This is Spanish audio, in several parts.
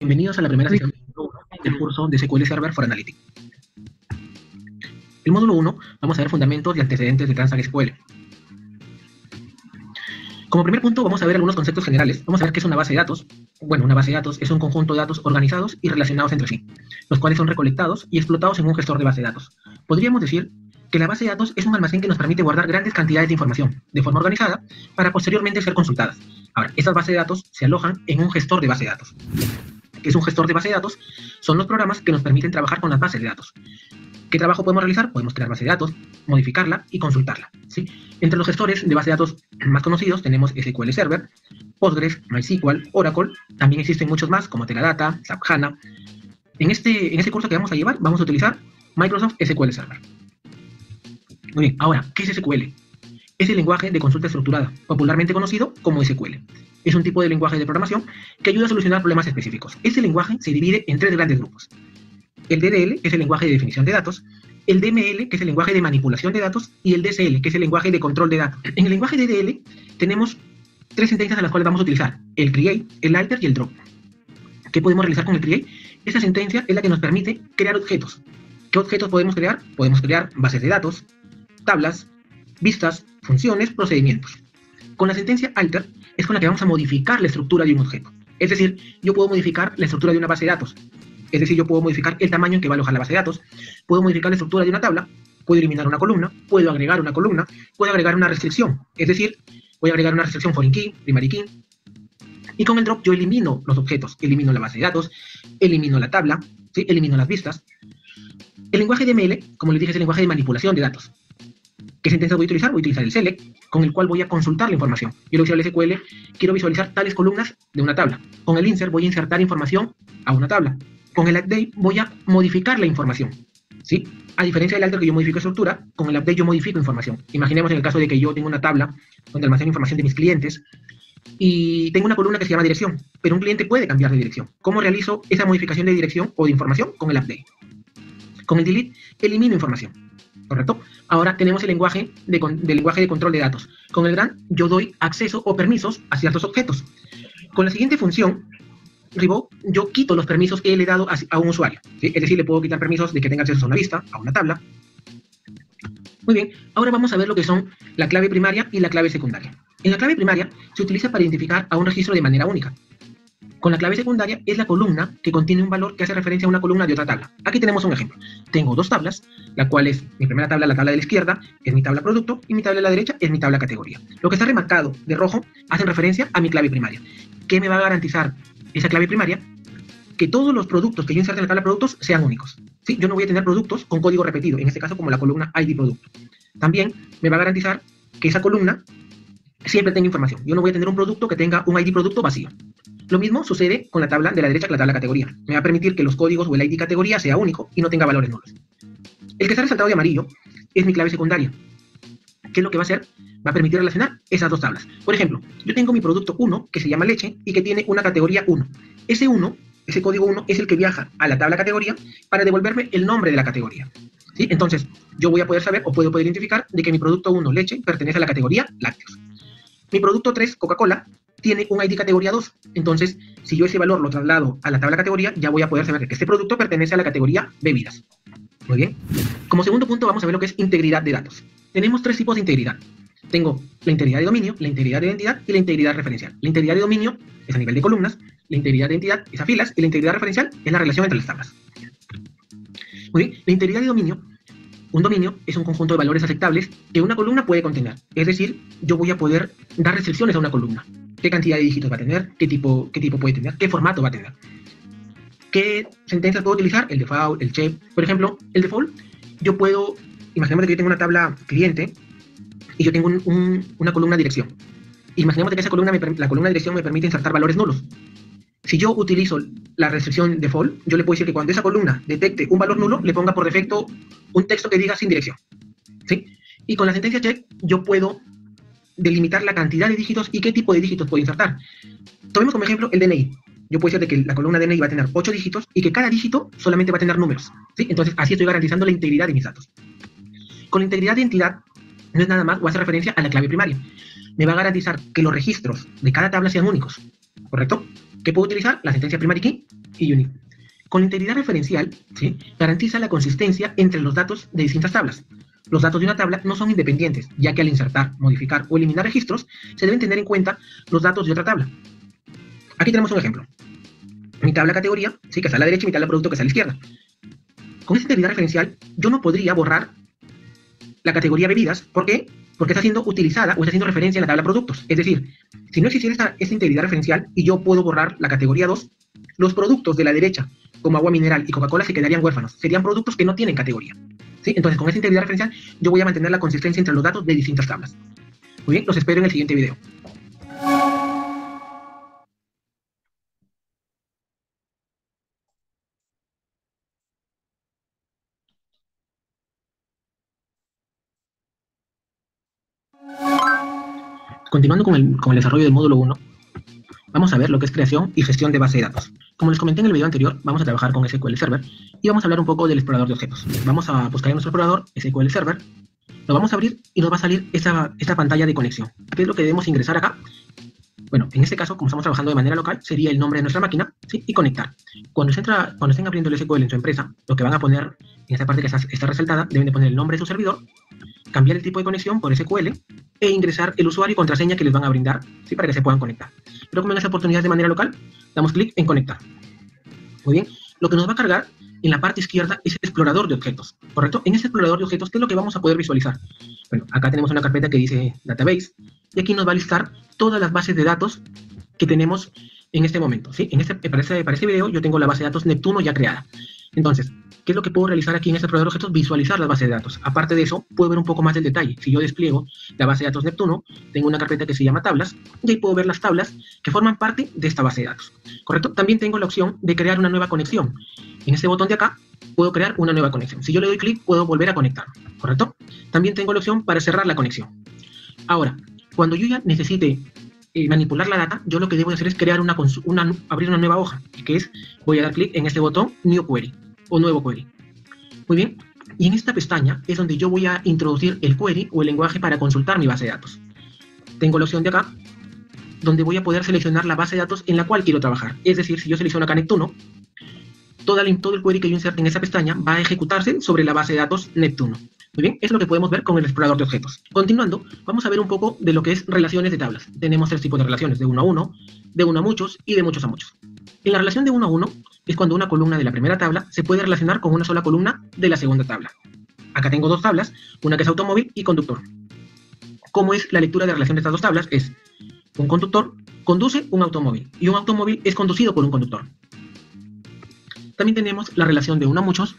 Bienvenidos a la primera sesión del curso de SQL Server for Analytics. El módulo 1 vamos a ver fundamentos y antecedentes de Transact SQL. Como primer punto vamos a ver algunos conceptos generales. Vamos a ver qué es una base de datos. Bueno, una base de datos es un conjunto de datos organizados y relacionados entre sí, los cuales son recolectados y explotados en un gestor de base de datos. Podríamos decir que la base de datos es un almacén que nos permite guardar grandes cantidades de información de forma organizada para posteriormente ser consultadas. Ahora, estas bases de datos se alojan en un gestor de base de datos. ¿Qué es un gestor de base de datos? Son los programas que nos permiten trabajar con las bases de datos. ¿Qué trabajo podemos realizar? Podemos crear base de datos, modificarla y consultarla, ¿sí? Entre los gestores de base de datos más conocidos tenemos SQL Server, Postgres, MySQL, Oracle. También existen muchos más como Teradata, SAP HANA. En este curso que vamos a llevar vamos a utilizar Microsoft SQL Server. Muy bien, ahora, ¿qué es SQL? Es el lenguaje de consulta estructurada, popularmente conocido como SQL. Es un tipo de lenguaje de programación que ayuda a solucionar problemas específicos. Este lenguaje se divide en tres grandes grupos. El DDL, que es el lenguaje de definición de datos, el DML, que es el lenguaje de manipulación de datos, y el DCL, que es el lenguaje de control de datos. En el lenguaje DDL tenemos tres sentencias a las cuales vamos a utilizar: el create, el alter y el drop. ¿Qué podemos realizar con el create? Esta sentencia es la que nos permite crear objetos. ¿Qué objetos podemos crear? Podemos crear bases de datos, tablas, vistas, funciones, procedimientos. Con la sentencia alter es con la que vamos a modificar la estructura de un objeto. Es decir, yo puedo modificar la estructura de una base de datos. Es decir, yo puedo modificar el tamaño en que va a alojar la base de datos, puedo modificar la estructura de una tabla, puedo eliminar una columna, puedo agregar una columna, puedo agregar una restricción. Es decir, voy a agregar una restricción foreign key, primary key. Y con el drop yo elimino los objetos, elimino la base de datos, elimino la tabla, ¿sí? Elimino las vistas. El lenguaje DML, como les dije, es el lenguaje de manipulación de datos. ¿Qué sentencia voy a utilizar? Voy a utilizar el select, con el cual voy a consultar la información. Yo le voy a decir al SQL, quiero visualizar tales columnas de una tabla. Con el insert voy a insertar información a una tabla. Con el update voy a modificar la información, ¿sí? A diferencia del alter, que yo modifico estructura, con el update yo modifico información. Imaginemos en el caso de que yo tengo una tabla donde almaceno información de mis clientes y tengo una columna que se llama dirección, pero un cliente puede cambiar de dirección. ¿Cómo realizo esa modificación de dirección o de información? Con el update. Con el delete elimino información, ¿correcto? Ahora tenemos el lenguaje de control de datos. Con el grant yo doy acceso o permisos a ciertos objetos. Con la siguiente función, revoke, yo quito los permisos que le he dado a un usuario, ¿sí? Es decir, le puedo quitar permisos de que tenga acceso a una vista, a una tabla. Muy bien, ahora vamos a ver lo que son la clave primaria y la clave secundaria. En la clave primaria se utiliza para identificar a un registro de manera única. Con la clave secundaria es la columna que contiene un valor que hace referencia a una columna de otra tabla. Aquí tenemos un ejemplo. Tengo dos tablas, la cual es mi primera tabla, la tabla de la izquierda, es mi tabla producto, y mi tabla de la derecha es mi tabla categoría. Lo que está remarcado de rojo hace referencia a mi clave primaria. ¿Qué me va a garantizar esa clave primaria? Que todos los productos que yo inserte en la tabla de productos sean únicos, ¿sí? Yo no voy a tener productos con código repetido, en este caso como la columna ID producto. También me va a garantizar que esa columna siempre tenga información. Yo no voy a tener un producto que tenga un ID producto vacío. Lo mismo sucede con la tabla de la derecha que la tabla categoría. Me va a permitir que los códigos o el ID categoría sea único y no tenga valores nulos. El que está resaltado de amarillo es mi clave secundaria. ¿Qué es lo que va a hacer? Va a permitir relacionar esas dos tablas. Por ejemplo, yo tengo mi producto 1, que se llama leche, y que tiene una categoría 1. Ese 1, ese código 1, es el que viaja a la tabla categoría para devolverme el nombre de la categoría, ¿sí? Entonces, yo voy a poder saber o puedo poder identificar de que mi producto 1, leche, pertenece a la categoría lácteos. Mi producto 3, Coca-Cola, tiene un ID categoría 2. Entonces, si yo ese valor lo traslado a la tabla categoría, ya voy a poder saber que este producto pertenece a la categoría bebidas. Muy bien. Como segundo punto, vamos a ver lo que es integridad de datos. Tenemos tres tipos de integridad. Tengo la integridad de dominio, la integridad de identidad y la integridad referencial. La integridad de dominio es a nivel de columnas, la integridad de identidad es a filas y la integridad referencial es la relación entre las tablas. Muy bien. La integridad de dominio, un dominio es un conjunto de valores aceptables que una columna puede contener. Es decir, yo voy a poder dar restricciones a una columna. ¿Qué cantidad de dígitos va a tener? ¿Qué tipo puede tener? ¿Qué formato va a tener? ¿Qué sentencias puedo utilizar? El default, el check. Por ejemplo, el default, yo puedo, imaginemos que yo tengo una tabla cliente y yo tengo una columna dirección. Imaginemos que esa columna, la columna dirección me permite insertar valores nulos. Si yo utilizo la restricción default, yo le puedo decir que cuando esa columna detecte un valor nulo, le ponga por defecto un texto que diga sin dirección, ¿sí? Y con la sentencia check, yo puedo delimitar la cantidad de dígitos y qué tipo de dígitos puedo insertar. Tomemos como ejemplo el DNI. Yo puedo decir que la columna DNI va a tener 8 dígitos y que cada dígito solamente va a tener números, ¿sí? Entonces, así estoy garantizando la integridad de mis datos. Con la integridad de entidad, no es nada más o hace referencia a la clave primaria. Me va a garantizar que los registros de cada tabla sean únicos, ¿correcto? ¿Qué puedo utilizar? La sentencia primary key y unique. Con la integridad referencial, ¿sí?, garantiza la consistencia entre los datos de distintas tablas. Los datos de una tabla no son independientes, ya que al insertar, modificar o eliminar registros, se deben tener en cuenta los datos de otra tabla. Aquí tenemos un ejemplo. Mi tabla categoría, ¿sí?, que está a la derecha, y mi tabla producto, que está a la izquierda. Con esta integridad referencial, yo no podría borrar la categoría bebidas. ¿Por qué? Porque está siendo utilizada o está haciendo referencia en la tabla productos. Es decir, si no existiera esta integridad referencial y yo puedo borrar la categoría 2, los productos de la derecha, como agua mineral y Coca-Cola, se quedarían huérfanos. Serían productos que no tienen categoría, ¿sí? Entonces, con esta integridad referencial, yo voy a mantener la consistencia entre los datos de distintas tablas. Muy bien, los espero en el siguiente video. Continuando con el desarrollo del módulo 1, vamos a ver lo que es creación y gestión de base de datos. Como les comenté en el video anterior, vamos a trabajar con SQL Server y vamos a hablar un poco del explorador de objetos. Vamos a buscar en nuestro explorador SQL Server, lo vamos a abrir y nos va a salir esta pantalla de conexión. ¿Qué es lo que debemos ingresar acá? Bueno, en este caso, como estamos trabajando de manera local, sería el nombre de nuestra máquina, ¿sí?, y conectar. Cuando estén abriendo el SQL en su empresa, lo que van a poner en esta parte que está resaltada, deben de poner el nombre de su servidor, cambiar el tipo de conexión por SQL e ingresar el usuario y contraseña que les van a brindar, ¿sí?, para que se puedan conectar. Pero como en esta oportunidad de manera local, damos clic en conectar. Muy bien, lo que nos va a cargar en la parte izquierda es el explorador de objetos, ¿correcto? En este explorador de objetos, ¿qué es lo que vamos a poder visualizar? Bueno, acá tenemos una carpeta que dice Database, y aquí nos va a listar todas las bases de datos que tenemos en este momento, ¿sí? Para este video yo tengo la base de datos Neptuno ya creada. Entonces, ¿qué es lo que puedo realizar aquí en este explorador de objetos? Visualizar las bases de datos. Aparte de eso, puedo ver un poco más del detalle. Si yo despliego la base de datos Neptuno, tengo una carpeta que se llama tablas, y ahí puedo ver las tablas que forman parte de esta base de datos, ¿correcto? También tengo la opción de crear una nueva conexión. En este botón de acá, puedo crear una nueva conexión. Si yo le doy clic, puedo volver a conectar, ¿correcto? También tengo la opción para cerrar la conexión. Ahora, cuando yo ya necesite manipular la data, yo lo que debo hacer es crear abrir una nueva hoja, que es, voy a dar clic en este botón New Query, o Nuevo Query. Muy bien, y en esta pestaña es donde yo voy a introducir el query o el lenguaje para consultar mi base de datos. Tengo la opción de acá, donde voy a poder seleccionar la base de datos en la cual quiero trabajar. Es decir, si yo selecciono acá Neptuno, todo el query que yo inserte en esa pestaña va a ejecutarse sobre la base de datos Neptuno. Muy bien, es lo que podemos ver con el explorador de objetos. Continuando, vamos a ver un poco de lo que es relaciones de tablas. Tenemos 3 tipos de relaciones, de uno a uno, de uno a muchos y de muchos a muchos. En la relación de uno a uno es cuando una columna de la primera tabla se puede relacionar con una sola columna de la segunda tabla. Acá tengo 2 tablas, una que es automóvil y conductor. ¿Cómo es la lectura de relación de estas 2 tablas? Es un conductor conduce un automóvil y un automóvil es conducido por un conductor. También tenemos la relación de uno a muchos,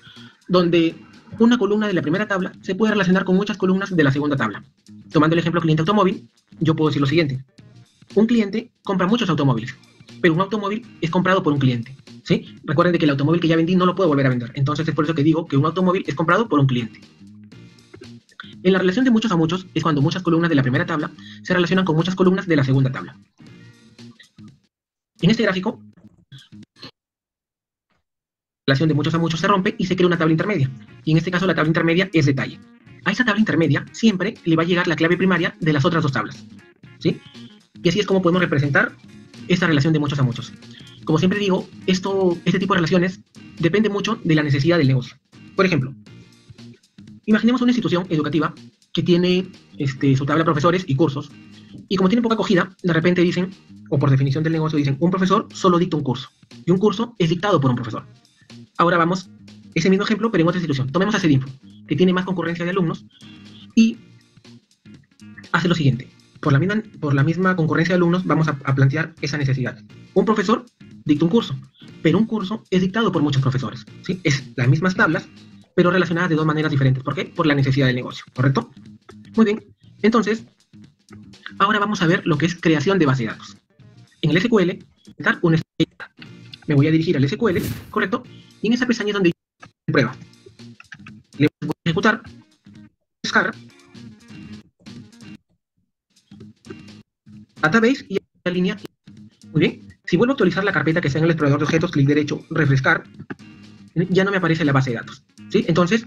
donde una columna de la primera tabla se puede relacionar con muchas columnas de la segunda tabla. Tomando el ejemplo cliente automóvil, yo puedo decir lo siguiente. Un cliente compra muchos automóviles, pero un automóvil es comprado por un cliente, ¿sí? Recuerden que el automóvil que ya vendí no lo puedo volver a vender. Entonces es por eso que digo que un automóvil es comprado por un cliente. En la relación de muchos a muchos es cuando muchas columnas de la primera tabla se relacionan con muchas columnas de la segunda tabla. En este gráfico, la relación de muchos a muchos se rompe y se crea una tabla intermedia. Y en este caso la tabla intermedia es detalle. A esa tabla intermedia siempre le va a llegar la clave primaria de las otras 2 tablas, ¿sí? Y así es como podemos representar esta relación de muchos a muchos. Como siempre digo, este tipo de relaciones depende mucho de la necesidad del negocio. Por ejemplo, imaginemos una institución educativa que tiene su tabla de profesores y cursos, y como tiene poca acogida, de repente dicen, o por definición del negocio dicen, un profesor solo dicta un curso, y un curso es dictado por un profesor. Ahora vamos, ese mismo ejemplo, pero en otra institución. Tomemos a Cedinfo, que tiene más concurrencia de alumnos, y hace lo siguiente. Por la misma concurrencia de alumnos, vamos a plantear esa necesidad. Un profesor dicta un curso, pero un curso es dictado por muchos profesores, ¿sí? Es las mismas tablas, pero relacionadas de 2 maneras diferentes. ¿Por qué? Por la necesidad del negocio, ¿correcto? Muy bien. Entonces, ahora vamos a ver lo que es creación de base de datos. En el SQL, me voy a dirigir al SQL, ¿correcto? Y en esa pestaña es donde yo prueba. Le voy a ejecutar, buscar, database y la línea. Muy bien. Si vuelvo a actualizar la carpeta que está en el explorador de objetos, clic derecho, refrescar, ya no me aparece la base de datos, ¿sí? Entonces,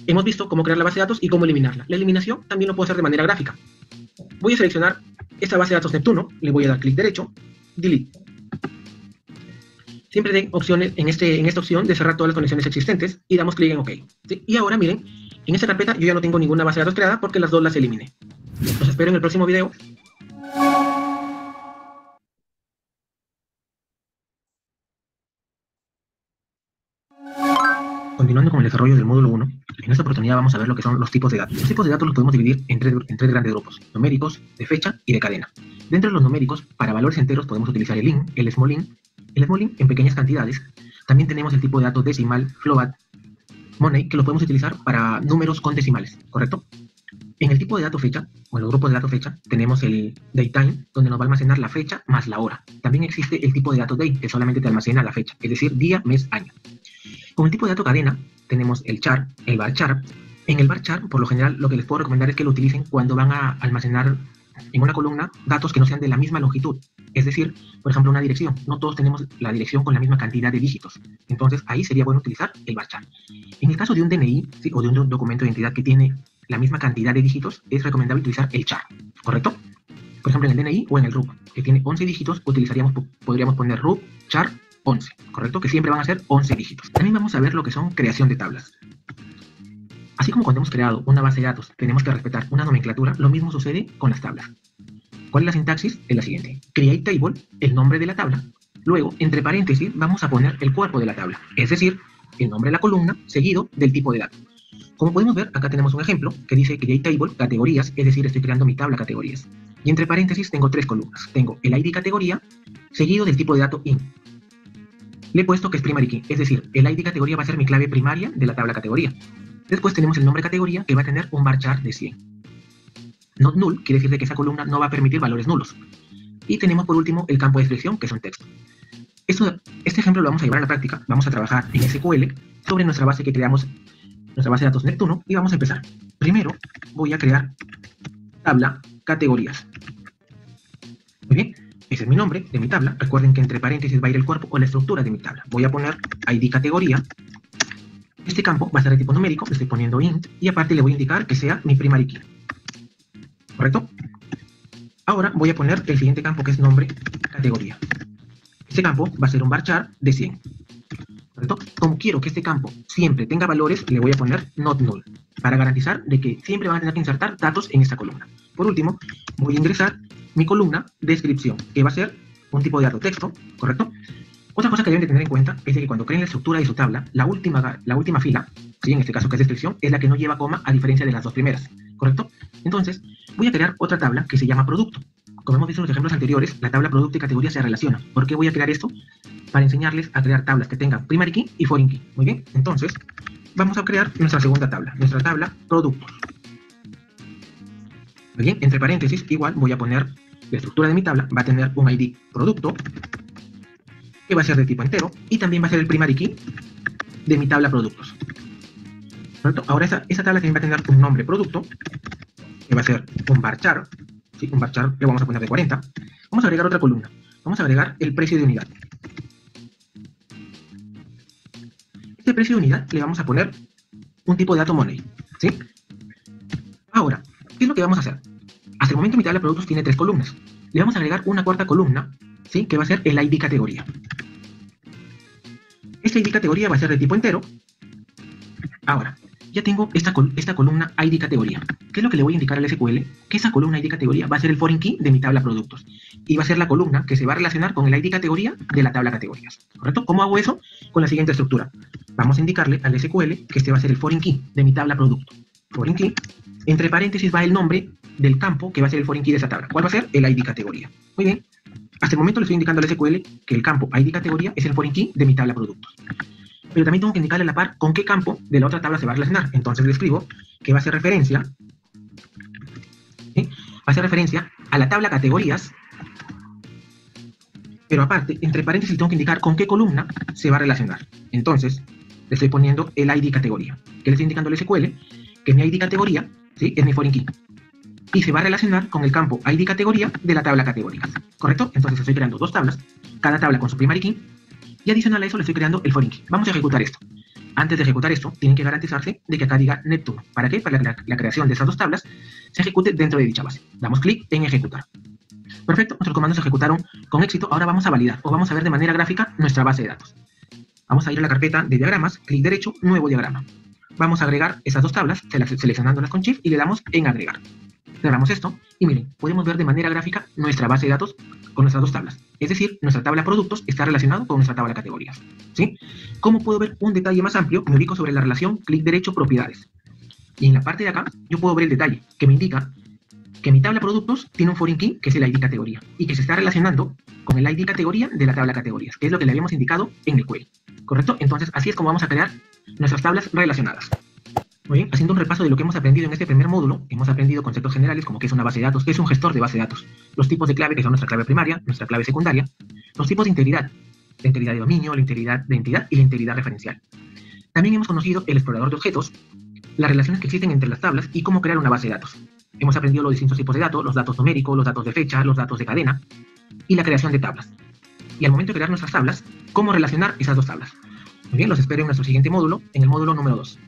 hemos visto cómo crear la base de datos y cómo eliminarla. La eliminación también lo puedo hacer de manera gráfica. Voy a seleccionar esta base de datos Neptuno, le voy a dar clic derecho, delete. siempre den opciones en esta opción de cerrar todas las conexiones existentes y damos clic en OK. ¿Sí? Y ahora miren, en esta carpeta yo ya no tengo ninguna base de datos creada porque las dos las eliminé. Los espero en el próximo video. Continuando con el desarrollo del módulo 1, en esta oportunidad vamos a ver lo que son los tipos de datos. Los tipos de datos los podemos dividir en tres grandes grupos: numéricos, de fecha y de cadena. Dentro de los numéricos, para valores enteros podemos utilizar el int, el small int en pequeñas cantidades. También tenemos el tipo de datos decimal, float, money, que lo podemos utilizar para números con decimales, ¿correcto? En el tipo de dato fecha, o en los grupos de dato fecha, tenemos el datetime, donde nos va a almacenar la fecha más la hora. También existe el tipo de dato date, que solamente te almacena la fecha, es decir, día, mes, año. Con el tipo de dato cadena, tenemos el char, el varchar. En el varchar, por lo general, lo que les puedo recomendar es que lo utilicen cuando van a almacenar en una columna datos que no sean de la misma longitud. Es decir, por ejemplo, una dirección. No todos tenemos la dirección con la misma cantidad de dígitos. Entonces, ahí sería bueno utilizar el varchar. En el caso de un DNI, ¿sí?, o de un documento de identidad que tiene la misma cantidad de dígitos, es recomendable utilizar el char, ¿correcto? Por ejemplo, en el DNI o en el RUC, que tiene 11 dígitos, podríamos poner RUC, char, 11, ¿correcto? Que siempre van a ser 11 dígitos. También vamos a ver lo que son creación de tablas. Así como cuando hemos creado una base de datos tenemos que respetar una nomenclatura, lo mismo sucede con las tablas. ¿Cuál es la sintaxis? Es la siguiente: create table, el nombre de la tabla. Luego, entre paréntesis, vamos a poner el cuerpo de la tabla, es decir, el nombre de la columna seguido del tipo de dato. Como podemos ver, acá tenemos un ejemplo que dice create table, categorías, es decir, estoy creando mi tabla categorías. Y entre paréntesis tengo tres columnas. Tengo el ID categoría seguido del tipo de dato int. Le he puesto que es primary key, es decir, el ID categoría va a ser mi clave primaria de la tabla categoría. Después tenemos el nombre categoría, que va a tener un varchar de 100. Not null quiere decir que esa columna no va a permitir valores nulos. Y tenemos por último el campo de descripción, que es un texto. Este ejemplo lo vamos a llevar a la práctica. Vamos a trabajar en SQL sobre nuestra base que creamos, nuestra base de datos Neptuno, y vamos a empezar. Primero voy a crear tabla categorías. Muy bien, ese es mi nombre de mi tabla. Recuerden que entre paréntesis va a ir el cuerpo o la estructura de mi tabla. Voy a poner ID categoría. Este campo va a ser de tipo numérico, le estoy poniendo int, y aparte le voy a indicar que sea mi primary key. ¿Correcto? Ahora voy a poner el siguiente campo, que es nombre categoría. Este campo va a ser un varchar de 100. ¿Correcto? Como quiero que este campo siempre tenga valores, le voy a poner not null, para garantizar de que siempre van a tener que insertar datos en esta columna. Por último, voy a ingresar mi columna descripción, que va a ser un tipo de dato texto, ¿correcto? Otra cosa que deben de tener en cuenta es de que cuando creen la estructura de su tabla, la última fila, ¿sí?, en este caso que es descripción, es la que no lleva coma, a diferencia de las dos primeras, ¿correcto? Entonces, voy a crear otra tabla que se llama producto. Como hemos visto en los ejemplos anteriores, la tabla producto y categoría se relacionan. ¿Por qué voy a crear esto? Para enseñarles a crear tablas que tengan primary key y foreign key. Muy bien, entonces, vamos a crear nuestra segunda tabla, nuestra tabla productos. Muy bien, entre paréntesis, igual voy a poner la estructura de mi tabla, va a tener un ID producto, que va a ser de tipo entero, y también va a ser el primary key de mi tabla productos. ¿Correcto? Ahora esa tabla también va a tener un nombre producto, que va a ser un varchar, ¿sí?, un varchar que vamos a poner de 40. Vamos a agregar otra columna, vamos a agregar el precio de unidad. Este precio de unidad le vamos a poner un tipo de dato money, ¿sí? Ahora, ¿qué es lo que vamos a hacer? Hasta el momento mi tabla de productos tiene 3 columnas. Le vamos a agregar una cuarta columna, ¿sí?, que va a ser el ID categoría. Este ID categoría va a ser de tipo entero. Ahora, ya tengo esta columna ID categoría. ¿Qué es lo que le voy a indicar al SQL? Que esa columna ID categoría va a ser el foreign key de mi tabla productos. Y va a ser la columna que se va a relacionar con el ID categoría de la tabla categorías. ¿Correcto? ¿Cómo hago eso? Con la siguiente estructura. Vamos a indicarle al SQL que este va a ser el foreign key de mi tabla producto. Foreign key. Entre paréntesis va el nombre del campo que va a ser el foreign key de esa tabla. ¿Cuál va a ser? El ID categoría. Muy bien. Hasta el momento le estoy indicando al SQL que el campo ID categoría es el foreign key de mi tabla productos. Pero también tengo que indicarle a la par con qué campo de la otra tabla se va a relacionar. Entonces le escribo que va a hacer referencia, ¿sí?, va a hacer referencia a la tabla categorías, pero aparte, entre paréntesis, tengo que indicar con qué columna se va a relacionar. Entonces, le estoy poniendo el ID categoría, que le estoy indicando al SQL que mi ID categoría, ¿sí?, es mi foreign key, y se va a relacionar con el campo ID categoría de la tabla categorías, ¿correcto? Entonces estoy creando dos tablas, cada tabla con su primary key, y adicional a eso le estoy creando el foreign key. Vamos a ejecutar esto. Antes de ejecutar esto, tienen que garantizarse de que acá diga Neptuno. ¿Para qué? Para que la creación de esas dos tablas se ejecute dentro de dicha base. Damos clic en ejecutar. Perfecto, nuestros comandos se ejecutaron con éxito. Ahora vamos a validar o vamos a ver de manera gráfica nuestra base de datos. Vamos a ir a la carpeta de diagramas, clic derecho, nuevo diagrama. Vamos a agregar esas dos tablas, seleccionándolas con Shift y le damos en agregar. Cerramos esto y miren, podemos ver de manera gráfica nuestra base de datos con nuestras dos tablas. Es decir, nuestra tabla productos está relacionado con nuestra tabla categorías. ¿Sí? ¿Cómo puedo ver un detalle más amplio? Me ubico sobre la relación, clic derecho, propiedades. Y en la parte de acá, yo puedo ver el detalle que me indica que mi tabla productos tiene un foreign key, que es el ID categoría, y que se está relacionando con el ID categoría de la tabla categorías, que es lo que le habíamos indicado en el query. ¿Correcto? Entonces, así es como vamos a crear nuestras tablas relacionadas. Muy bien, haciendo un repaso de lo que hemos aprendido en este primer módulo, hemos aprendido conceptos generales como qué es una base de datos, qué es un gestor de base de datos, los tipos de clave, que son nuestra clave primaria, nuestra clave secundaria, los tipos de integridad, la integridad de dominio, la integridad de entidad y la integridad referencial. También hemos conocido el explorador de objetos, las relaciones que existen entre las tablas y cómo crear una base de datos. Hemos aprendido los distintos tipos de datos, los datos numéricos, los datos de fecha, los datos de cadena y la creación de tablas. Y al momento de crear nuestras tablas, cómo relacionar esas dos tablas. Muy bien, los espero en nuestro siguiente módulo, en el módulo número 2.